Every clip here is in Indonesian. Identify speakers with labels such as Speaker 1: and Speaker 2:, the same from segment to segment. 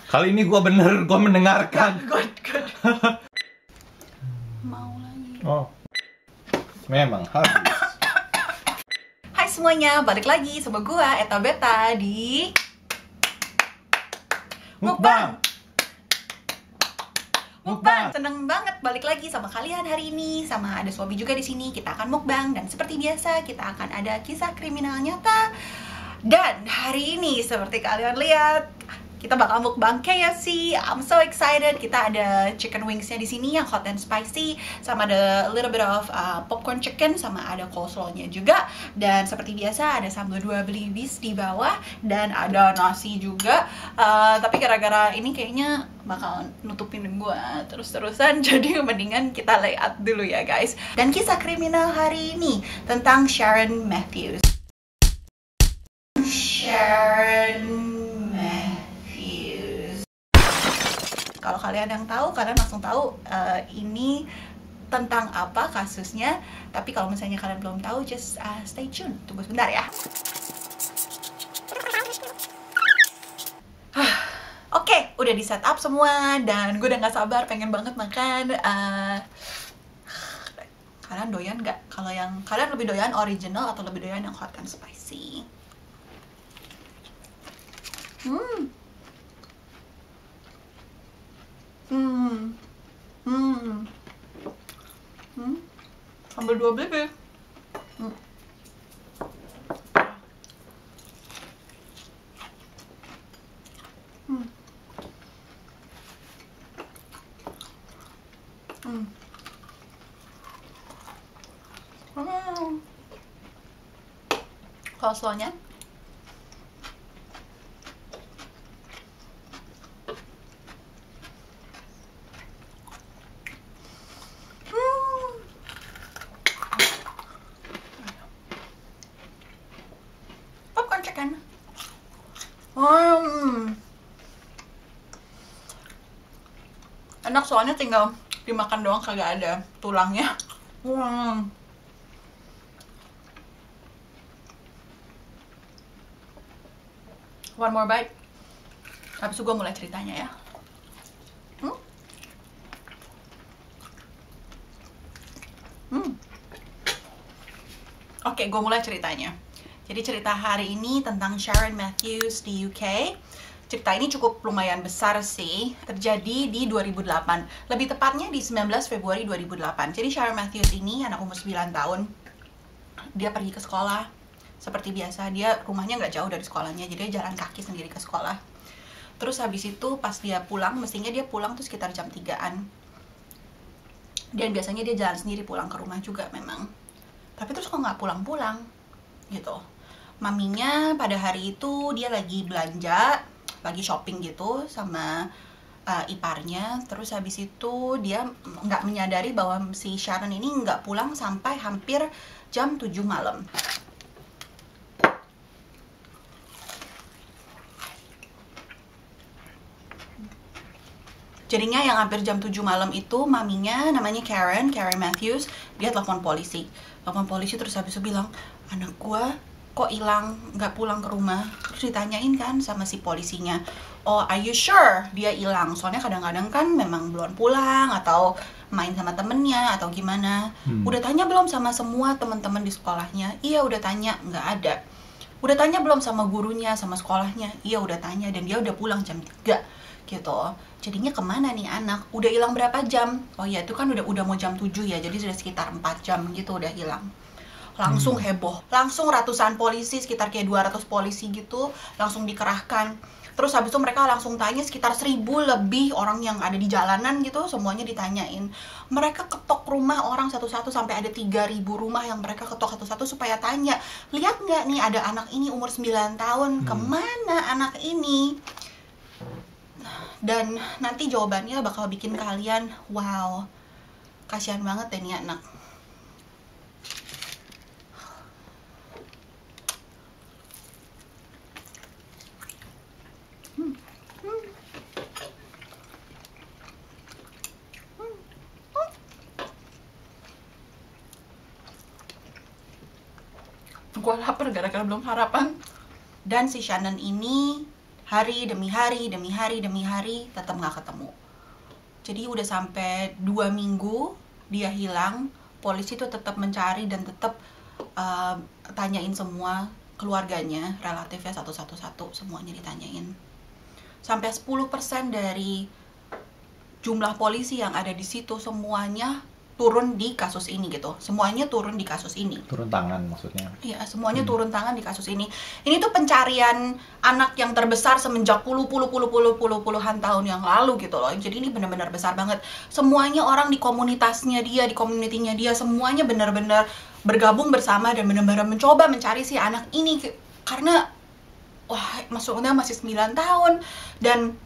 Speaker 1: Kali ini gue mendengarkan.
Speaker 2: Good. Mau lagi.
Speaker 1: Oh, memang habis.
Speaker 2: Hai semuanya, balik lagi sama gua Eta Beta di Mukbang. Seneng banget balik lagi sama kalian hari ini. Sama ada Swabi juga di sini. Kita akan mukbang dan seperti biasa kita akan ada kisah kriminal nyata. Dan hari ini seperti kalian lihat, kita bakal mukbang KFC. I'm so excited. Kita ada chicken wingsnya di sini yang hot and spicy, sama ada a little bit of popcorn chicken, sama ada coleslaw-nya juga. Dan seperti biasa ada sambal 2 belibis di bawah dan ada nasi juga. Tapi gara-gara ini kayaknya bakal nutupin gua terus-terusan, jadi mendingan kita layout dulu ya guys. Dan kisah kriminal hari ini tentang Sharon Matthews. Kalau kalian yang tahu, kalian langsung tahu ini tentang apa kasusnya. Tapi kalau misalnya kalian belum tahu, just stay tune. Tunggu sebentar ya. Oke, udah di setup semua dan gue udah gak sabar, pengen banget makan. Kalian doyan gak? Kalau yang kalian lebih doyan original atau lebih doyan yang hot and spicy? Sambal 2 belibis. Coleslaw-nya popcorn chicken. Enak soalnya tinggal dimakan doang, kagak ada tulangnya. One more bite. Habis itu gue mulai ceritanya ya. Oke, gue mulai ceritanya. Jadi cerita hari ini tentang Sharon Matthews di UK. Cerita ini cukup lumayan besar sih. Terjadi di 2008. Lebih tepatnya di 19 Februari 2008. Jadi Sharon Matthews ini anak umur 9 tahun. Dia pergi ke sekolah. Seperti biasa, dia rumahnya nggak jauh dari sekolahnya. Jadi dia jalan kaki sendiri ke sekolah. Terus habis itu pas dia pulang, mestinya dia pulang tuh sekitar jam 3-an. Dan biasanya dia jalan sendiri pulang ke rumah juga memang. Tapi terus kok nggak pulang-pulang gitu. Maminya pada hari itu dia lagi belanja, lagi shopping gitu sama iparnya. Terus habis itu dia nggak menyadari bahwa si Sharon ini nggak pulang sampai hampir jam 7 malam. Jadinya yang hampir jam 7 malam itu maminya namanya Karen Matthews, dia telepon polisi. Terus habis itu bilang, anak gua kok hilang, nggak pulang ke rumah. Terus ditanyain kan sama si polisinya, oh are you sure dia hilang? Soalnya kadang-kadang kan memang belum pulang atau main sama temennya atau gimana. Udah tanya belum sama semua teman-teman di sekolahnya? Iya udah tanya, nggak ada. Udah tanya belum sama gurunya, sama sekolahnya? Iya udah tanya, dan dia udah pulang jam 3 gitu. Jadinya kemana nih anak? Udah hilang berapa jam? Oh ya itu kan udah mau jam 7 ya, jadi sudah sekitar 4 jam gitu udah hilang. Langsung heboh, langsung ratusan polisi, sekitar kayak 200 polisi gitu langsung dikerahkan. Terus habis itu mereka langsung tanya, sekitar 1000 lebih orang yang ada di jalanan gitu, semuanya ditanyain. Mereka ketok rumah orang satu-satu, sampai ada 3000 rumah yang mereka ketok satu-satu supaya tanya, lihat nggak nih ada anak ini umur 9 tahun, kemana anak ini? Dan nanti jawabannya bakal bikin kalian wow, kasihan banget deh nih anak. Gue lapar gara-gara belum sarapan. Dan si Shannon ini hari demi hari demi hari demi hari tetap nggak ketemu. Jadi udah sampai 2 minggu dia hilang, polisi tuh tetap mencari dan tetap tanyain semua keluarganya, relatifnya satu-satu, semuanya ditanyain. Sampai 10% dari jumlah polisi yang ada di situ semuanya turun di kasus ini gitu. Semuanya turun di kasus ini.
Speaker 1: Turun tangan maksudnya.
Speaker 2: Iya, semuanya turun tangan di kasus ini. Ini tuh pencarian anak yang terbesar semenjak puluhan tahun yang lalu gitu loh. Jadi ini benar-benar besar banget. Semuanya orang di komunitasnya dia, di community-nya dia, semuanya benar-benar bergabung bersama dan benar-benar mencoba mencari si anak ini. Karena wah, maksudnya masih 9 tahun dan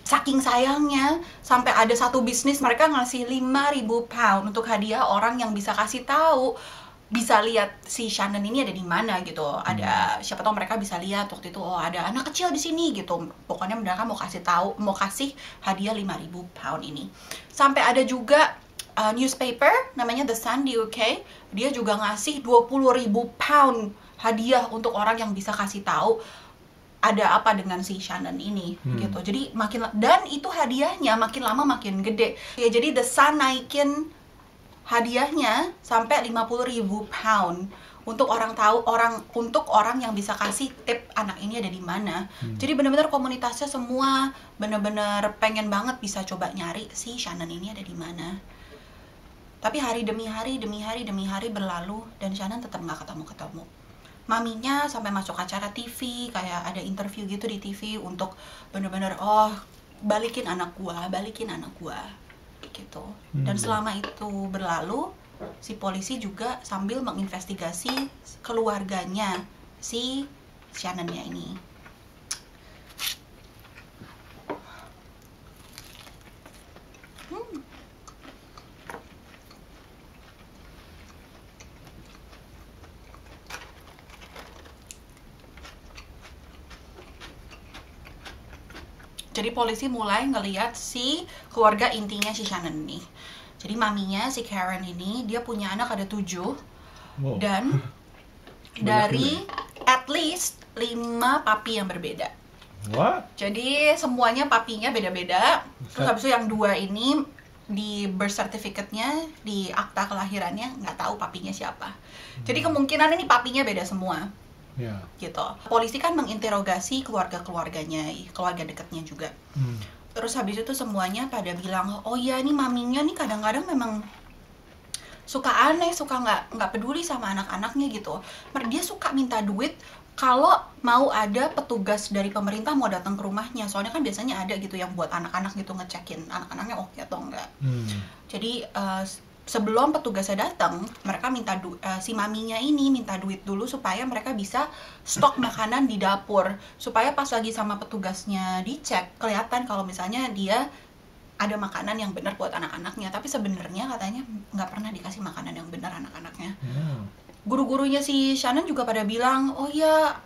Speaker 2: saking sayangnya sampai ada satu bisnis mereka ngasih 5.000 pound untuk hadiah orang yang bisa kasih tahu, bisa lihat si Shannon ini ada di mana gitu. Ada siapa tahu mereka bisa lihat waktu itu, oh ada anak kecil di sini gitu. Pokoknya mereka mau kasih tahu, mau kasih hadiah 5.000 pound ini. Sampai ada juga newspaper namanya The Sun di UK, dia juga ngasih 20.000 pound hadiah untuk orang yang bisa kasih tahu ada apa dengan si Shannon ini gitu. Jadi dan itu hadiahnya makin lama makin gede. Ya jadi The Sun naikin hadiahnya sampai 50.000 pound untuk untuk orang yang bisa kasih tip anak ini ada di mana. Jadi benar-benar komunitasnya semua benar-benar pengen banget bisa coba nyari si Shannon ini ada di mana. Tapi hari demi hari demi hari demi hari berlalu dan Shannon tetap nggak ketemu. Maminya sampai masuk acara TV, kayak ada interview gitu di TV untuk bener-bener balikin anak gua gitu. Dan selama itu berlalu, si polisi juga sambil menginvestigasi keluarganya si Shannon-nya ini. Jadi polisi mulai ngeliat si keluarga intinya si Shannon ini. Jadi maminya si Karen ini, dia punya anak ada 7.
Speaker 1: Wow.
Speaker 2: Dan dari at least 5 papi yang berbeda.
Speaker 1: What?
Speaker 2: Jadi semuanya papinya beda-beda. Terus habis itu yang 2 ini di birth certificate-nya, di akta kelahirannya nggak tahu papinya siapa. Jadi kemungkinan ini papinya beda semua.
Speaker 1: Ya.
Speaker 2: Gitu. Polisi kan menginterogasi keluarga-keluarganya, keluarga dekatnya juga. Terus habis itu semuanya pada bilang, oh iya ini maminya nih kadang-kadang memang suka aneh, suka nggak peduli sama anak-anaknya gitu. Dia suka minta duit kalau mau ada petugas dari pemerintah mau datang ke rumahnya. Soalnya kan biasanya ada gitu yang buat anak-anak gitu ngecekin anak-anaknya oke atau enggak. Jadi sebelum petugasnya datang, mereka si maminya ini minta duit dulu supaya mereka bisa stok makanan di dapur, supaya pas lagi sama petugasnya dicek kelihatan kalau misalnya dia ada makanan yang benar buat anak-anaknya. Tapi sebenarnya katanya nggak pernah dikasih makanan yang benar anak-anaknya. Guru-gurunya si Shannon juga pada bilang, oh ya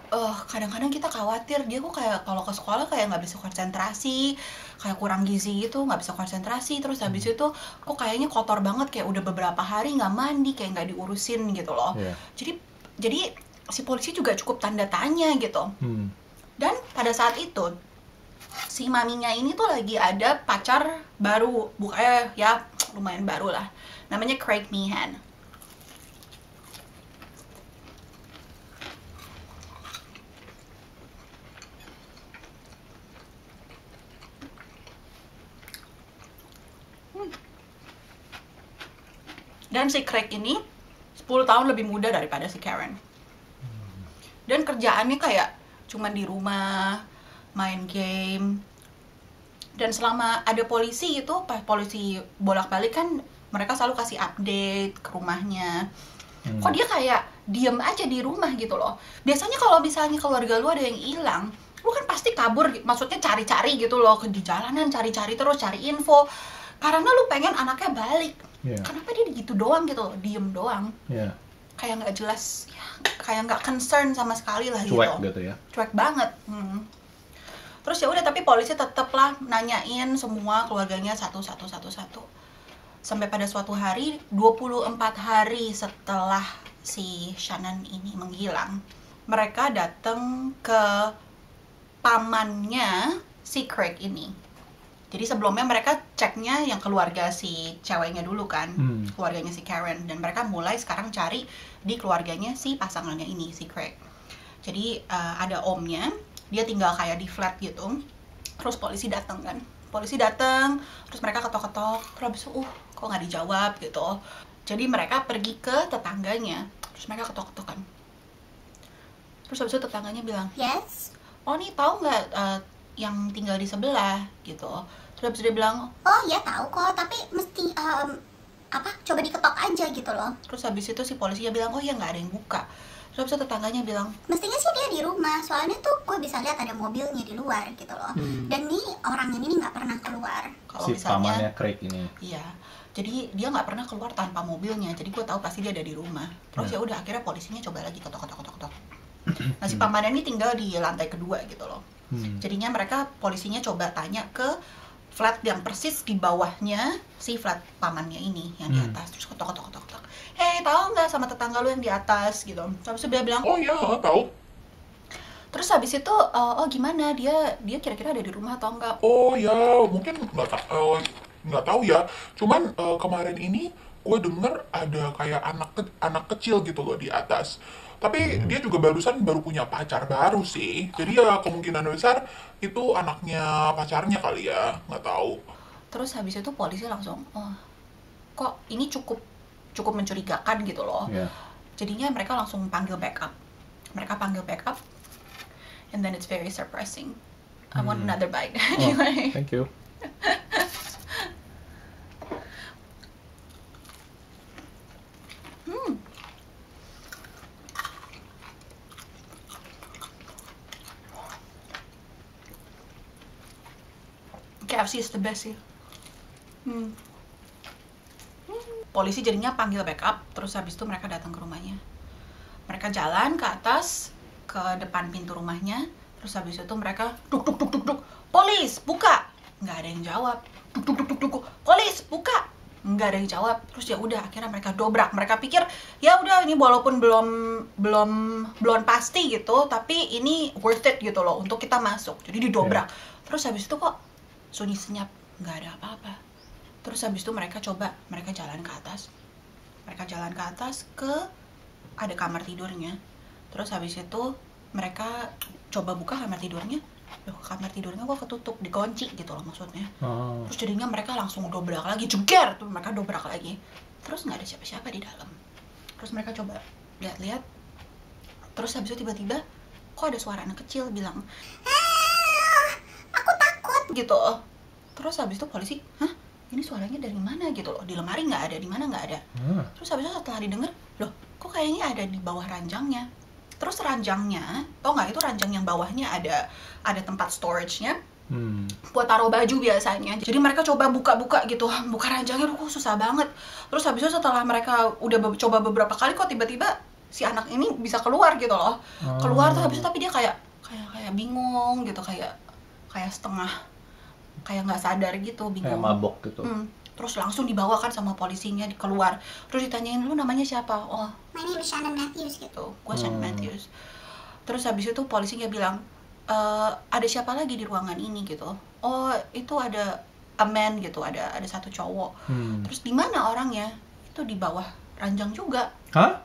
Speaker 2: kadang-kadang kita khawatir dia kok kayak kalau ke sekolah kayak nggak bisa konsentrasi, kayak kurang gizi gitu, nggak bisa konsentrasi. Terus habis itu kok kayaknya kotor banget, kayak udah beberapa hari nggak mandi, kayak nggak diurusin gitu loh. Jadi si polisi juga cukup tanda tanya gitu. Dan pada saat itu si maminya ini tuh lagi ada pacar baru, bukannya ya lumayan baru lah, namanya Craig Meehan. Dan si Craig ini 10 tahun lebih muda daripada si Karen. Dan kerjaannya kayak cuman di rumah, main game. Dan selama ada polisi itu, pas polisi bolak-balik kan mereka selalu kasih update ke rumahnya. Kok dia kayak diem aja di rumah gitu loh. Biasanya kalau misalnya keluarga lu ada yang hilang, lu kan pasti kabur, maksudnya cari-cari gitu loh, di jalanan cari-cari terus, cari info. Karena lu pengen anaknya balik. Kenapa dia gitu doang gitu, diem doang, kayak nggak jelas, ya, kayak nggak concern sama sekali lah gitu.
Speaker 1: Cuek gitu ya.
Speaker 2: Cuek banget. Terus ya udah, tapi polisi tetep lah nanyain semua keluarganya satu. Sampai pada suatu hari, 24 hari setelah si Shannon ini menghilang, mereka datang ke pamannya si Craig ini. Jadi sebelumnya mereka ceknya yang keluarga si ceweknya dulu kan, keluarganya si Karen, dan mereka mulai sekarang cari di keluarganya si pasangannya ini, si Craig. Jadi ada omnya, dia tinggal kayak di flat gitu. Terus polisi datang kan, terus mereka ketok-ketok, terus habis itu kok nggak dijawab gitu. Jadi mereka pergi ke tetangganya, terus mereka ketok-ketok kan. Terus habis itu tetangganya bilang,
Speaker 3: Yes.
Speaker 2: oh nih tahu nggak yang tinggal di sebelah gitu. Terus habis itu dia bilang,
Speaker 3: Oh ya tahu kok, tapi mesti coba diketok aja gitu loh.
Speaker 2: terus habis itu si polisinya bilang, oh ya nggak ada yang buka. Terus habis itu tetangganya bilang,
Speaker 3: Mestinya sih dia di rumah, soalnya tuh gue bisa lihat ada mobilnya di luar gitu loh. Dan nih orang ini nggak pernah keluar.
Speaker 2: kalau
Speaker 1: Si
Speaker 2: misalnya,
Speaker 1: pamannya Craig ini.
Speaker 2: iya, jadi dia nggak pernah keluar tanpa mobilnya. Jadi gue tahu pasti dia ada di rumah. Terus ya udah akhirnya polisinya coba lagi ketok-ketok. Nah si pamannya ini tinggal di lantai kedua gitu loh. Jadinya mereka polisinya coba tanya ke flat yang persis di bawahnya si flat pamannya ini yang di atas. Terus ketok-ketok. Hei, tahu nggak sama tetangga lu yang di atas gitu. Terus dia bilang,
Speaker 4: Oh iya, tahu.
Speaker 2: terus habis itu oh gimana dia kira-kira ada di rumah atau enggak?
Speaker 4: Oh ya, mungkin nggak tahu ya. Cuman kemarin ini gue denger ada kayak anak kecil gitu loh di atas. Tapi dia juga baru punya pacar baru sih. Jadi ya kemungkinan besar itu anaknya pacarnya kali ya, nggak tahu.
Speaker 2: Terus habis itu polisi langsung, oh kok ini cukup mencurigakan gitu loh.
Speaker 1: Yeah.
Speaker 2: Jadinya mereka langsung panggil backup. And then it's very surprising. I want another bite.
Speaker 1: Oh,
Speaker 2: Anyway.
Speaker 1: thank you.
Speaker 2: KFC is the best sih. Polisi jadinya panggil backup, terus habis itu mereka datang ke rumahnya. Mereka jalan ke atas, ke depan pintu rumahnya, terus habis itu mereka duk, polis buka, nggak ada yang jawab. Duk, polis buka, nggak ada yang jawab. Terus ya udah akhirnya mereka dobrak. Mereka pikir ya udah ini walaupun belum pasti gitu, tapi ini worth it gitu loh untuk kita masuk. Jadi didobrak. Terus habis itu kok sunyi senyap, nggak ada apa-apa. Terus habis itu mereka jalan ke atas. Ke ada kamar tidurnya. Terus habis itu mereka coba buka kamar tidurnya. Loh, kamar tidurnya kok ketutup, dikunci gitu loh maksudnya.
Speaker 1: Oh.
Speaker 2: Terus jadinya mereka langsung dobrak lagi, jeger tuh mereka dobrak lagi. Terus nggak ada siapa-siapa di dalam. Terus mereka coba lihat-lihat. Terus habis itu tiba-tiba kok ada suara anak kecil bilang,
Speaker 3: Aku takut.
Speaker 2: gitu. Terus habis itu polisi, hah? Ini suaranya dari mana gitu loh? Di lemari nggak ada, di mana nggak ada. Terus habis itu setelah didengar, loh, kok kayaknya ada di bawah ranjangnya. Terus ranjangnya, tau nggak itu ranjang yang bawahnya ada tempat storage-nya buat taruh baju biasanya. Jadi mereka coba buka-buka gitu, buka ranjangnya, kok susah banget. Terus habis itu setelah mereka udah coba beberapa kali, kok tiba-tiba si anak ini bisa keluar gitu loh. Keluar tuh habis itu tapi dia kayak bingung gitu, kayak setengah kayak nggak sadar gitu, bingung.
Speaker 1: Kayak mabok gitu.
Speaker 2: Terus langsung dibawakan sama polisinya keluar. Terus ditanyain, lu namanya siapa? Oh,
Speaker 3: My name is Shannon Matthews gitu.
Speaker 2: gitu, gue Shannon Matthews. Terus habis itu polisinya bilang, ada siapa lagi di ruangan ini gitu? Oh, itu ada a man gitu, ada satu cowok. Terus di mana orangnya? Itu di bawah ranjang juga.
Speaker 1: Hah?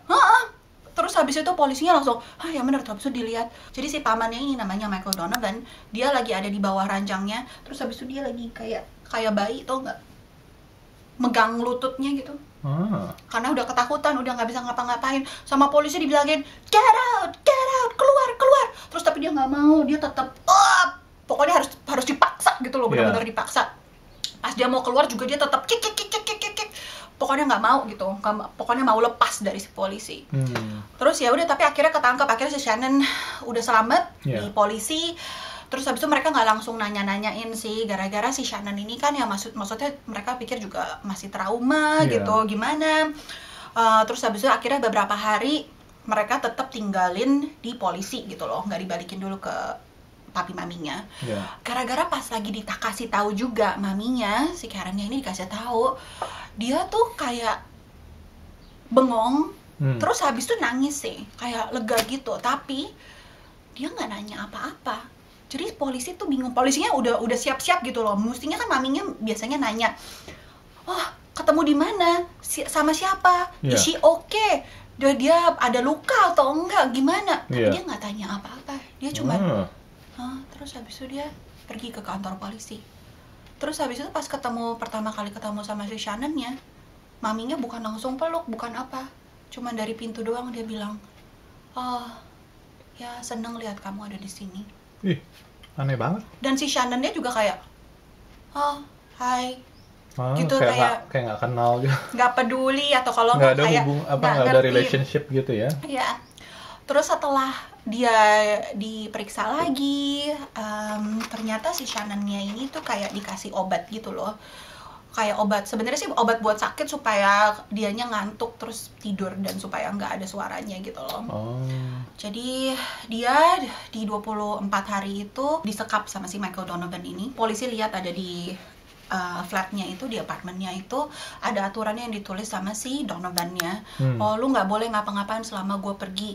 Speaker 2: Terus habis itu polisinya langsung, ya bener, terus habis itu dilihat. Jadi si pamannya ini namanya Michael Donovan, dia lagi ada di bawah ranjangnya. Terus habis itu dia lagi kayak bayi, tau nggak? Megang lututnya gitu. Karena udah ketakutan, udah nggak bisa ngapa-ngapain. Sama polisi dibilangin, get out, keluar. Terus tapi dia nggak mau, dia tetap, pokoknya harus dipaksa gitu loh, benar-benar dipaksa. Pas dia mau keluar juga dia tetap kik. Pokoknya nggak mau gitu, pokoknya mau lepas dari si polisi. Terus ya udah, tapi akhirnya ketangkep, akhirnya si Shannon udah selamat di polisi. Terus habis itu mereka nggak langsung nanya-nanyain sih, gara-gara si Shannon ini kan ya maksudnya mereka pikir juga masih trauma gitu, gimana. Terus habis itu akhirnya beberapa hari mereka tetap tinggalin di polisi gitu loh, nggak dibalikin dulu ke papi maminya. Gara-gara pas lagi kasih tahu juga maminya, si Karen-nya ini dikasih tahu, dia tuh kayak bengong, terus habis itu nangis sih, kayak lega gitu, tapi dia nggak nanya apa-apa. Jadi polisi tuh bingung, polisinya udah siap-siap gitu loh. Mestinya kan maminya biasanya nanya, oh ketemu di mana, sama siapa,
Speaker 1: Iya.
Speaker 2: is she okay, dia ada luka atau enggak, gimana? Tapi
Speaker 1: Iya.
Speaker 2: dia nggak tanya apa-apa, dia cuma terus habis itu dia pergi ke kantor polisi. Terus habis itu pas pertama kali ketemu sama si Shannonnya, maminya bukan langsung peluk, bukan apa, cuma dari pintu doang dia bilang, oh ya seneng lihat kamu ada di sini.
Speaker 1: Ih, aneh banget.
Speaker 2: Dan si Shannonnya juga kayak, oh hai, gitu,
Speaker 1: kayak nggak kenal gitu.
Speaker 2: nggak peduli, atau kalau
Speaker 1: Nggak ada
Speaker 2: kayak
Speaker 1: nggak ada
Speaker 2: ngerti.
Speaker 1: relationship gitu ya.
Speaker 2: Ya. Terus setelah dia diperiksa lagi, ternyata si Shannonnya ini tuh kayak dikasih obat gitu loh. Kayak obat, sebenarnya sih obat buat sakit supaya dianya ngantuk terus tidur dan supaya nggak ada suaranya gitu loh. Jadi dia di 24 hari itu disekap sama si Michael Donovan ini. Polisi lihat ada di flatnya itu, di apartemennya itu ada aturannya yang ditulis sama si Donovan-nya. Oh, lu nggak boleh ngapa-ngapain selama gue pergi.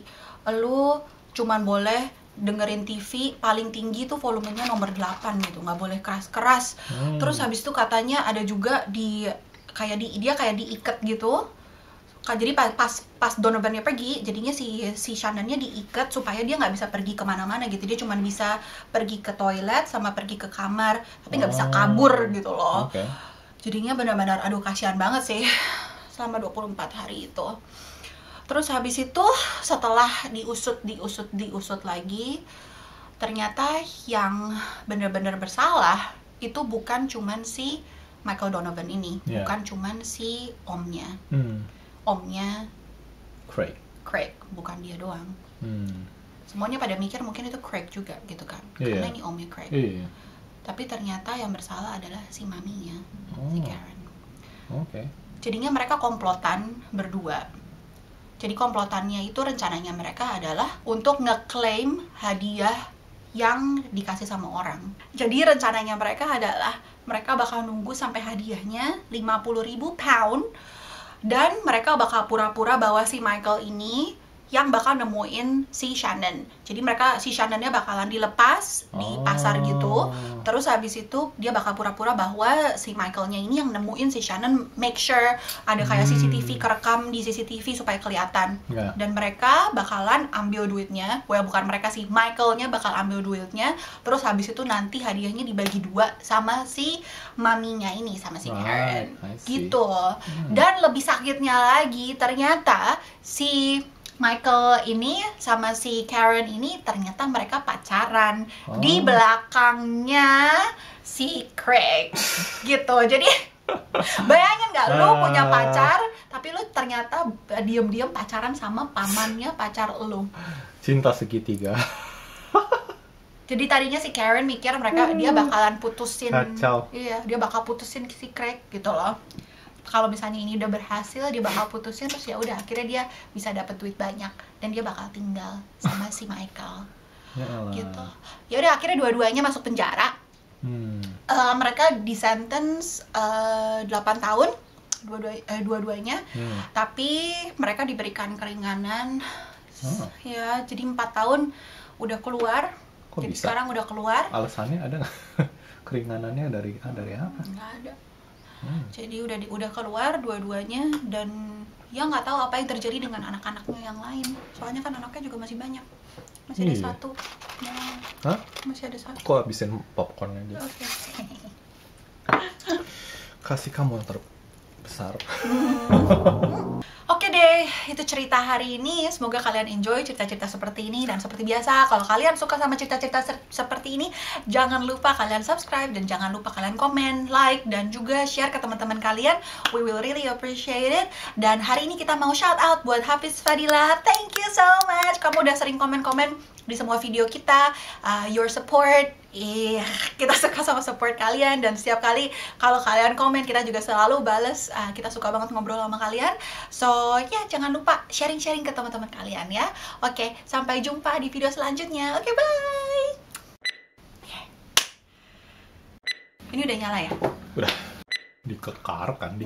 Speaker 2: Lu cuman boleh dengerin TV paling tinggi tuh volumenya nomor 8 gitu, nggak boleh keras-keras. Terus habis itu katanya ada juga dia kayak diikat gitu. Jadi pas Donovan-nya pergi, jadinya si Shannonnya diikat supaya dia nggak bisa pergi kemana-mana gitu. Dia cuma bisa pergi ke toilet sama pergi ke kamar, tapi nggak bisa kabur gitu loh. Jadinya benar-benar aduh kasihan banget sih selama 24 hari itu. Terus habis itu setelah diusut lagi, ternyata yang benar-benar bersalah itu bukan cuman si Michael Donovan ini, bukan cuman si omnya. Omnya Craig, bukan dia doang. Semuanya pada mikir mungkin itu Craig juga gitu kan, karena ini omnya Craig. Tapi ternyata yang bersalah adalah si maminya, si Karen. Jadinya mereka komplotan berdua. Jadi komplotannya itu rencananya mereka adalah untuk ngeklaim hadiah yang dikasih sama orang. Jadi rencananya mereka adalah mereka bakal nunggu sampai hadiahnya 50.000 pound, dan mereka bakal pura-pura bahwa si Michael ini yang bakal nemuin si Shannon. Jadi si Shannonnya bakalan dilepas di pasar gitu. Terus habis itu dia bakal pura-pura bahwa si Michaelnya ini yang nemuin si Shannon, make sure ada kayak CCTV kerekam di CCTV supaya kelihatan. Dan mereka bakalan ambil duitnya. Bukan mereka, si Michaelnya bakal ambil duitnya. Terus habis itu nanti hadiahnya dibagi 2 sama si maminya ini, sama si Karen. Gitu. Dan lebih sakitnya lagi, ternyata si Michael ini sama si Karen ini ternyata mereka pacaran di belakangnya si Craig gitu. Jadi bayangin nggak, lu punya pacar tapi lu ternyata diem-diem pacaran sama pamannya pacar lu.
Speaker 1: Cinta segitiga.
Speaker 2: Jadi tadinya si Karen mikir dia bakalan putusin.
Speaker 1: Kacau.
Speaker 2: Iya, dia bakal putusin si Craig gitu loh. Kalau misalnya ini udah berhasil, dia bakal putusin, terus ya udah akhirnya dia bisa dapat duit banyak dan dia bakal tinggal sama si Michael. Gitu. Ya udah akhirnya dua-duanya masuk penjara. Mereka disentence 8 tahun dua-duanya. Tapi mereka diberikan keringanan. Ya, jadi 4 tahun udah keluar.
Speaker 1: Kok
Speaker 2: jadi
Speaker 1: bisa?
Speaker 2: sekarang udah keluar.
Speaker 1: Alasannya ada nggak? Keringanannya dari apa?
Speaker 2: Nggak ada. Jadi udah keluar dua-duanya, dan ya nggak tahu apa yang terjadi dengan anak-anaknya yang lain. Soalnya kan anaknya juga masih banyak. Masih ada 1.
Speaker 1: Hah?
Speaker 2: Masih ada 1.
Speaker 1: Kok habisin popcorn aja? Kasih kamu yang terbesar. Oke
Speaker 2: deh, itu cerita hari ini. Semoga kalian enjoy cerita-cerita seperti ini. Dan seperti biasa, kalau kalian suka sama cerita-cerita seperti ini, jangan lupa kalian subscribe, dan jangan lupa kalian komen, like, dan juga share ke teman-teman kalian. We will really appreciate it. Dan hari ini kita mau shout out buat Hafiz Fadila. Thank you so much. Kamu udah sering komen-komen di semua video kita. Your support, kita suka sama support kalian, dan setiap kali kalau kalian komen kita juga selalu bales. Kita suka banget ngobrol sama kalian. So ya, jangan lupa sharing-sharing ke teman-teman kalian ya. Oke, sampai jumpa di video selanjutnya. Oke, bye. Ini udah nyala ya?
Speaker 1: Udah dikerahkan.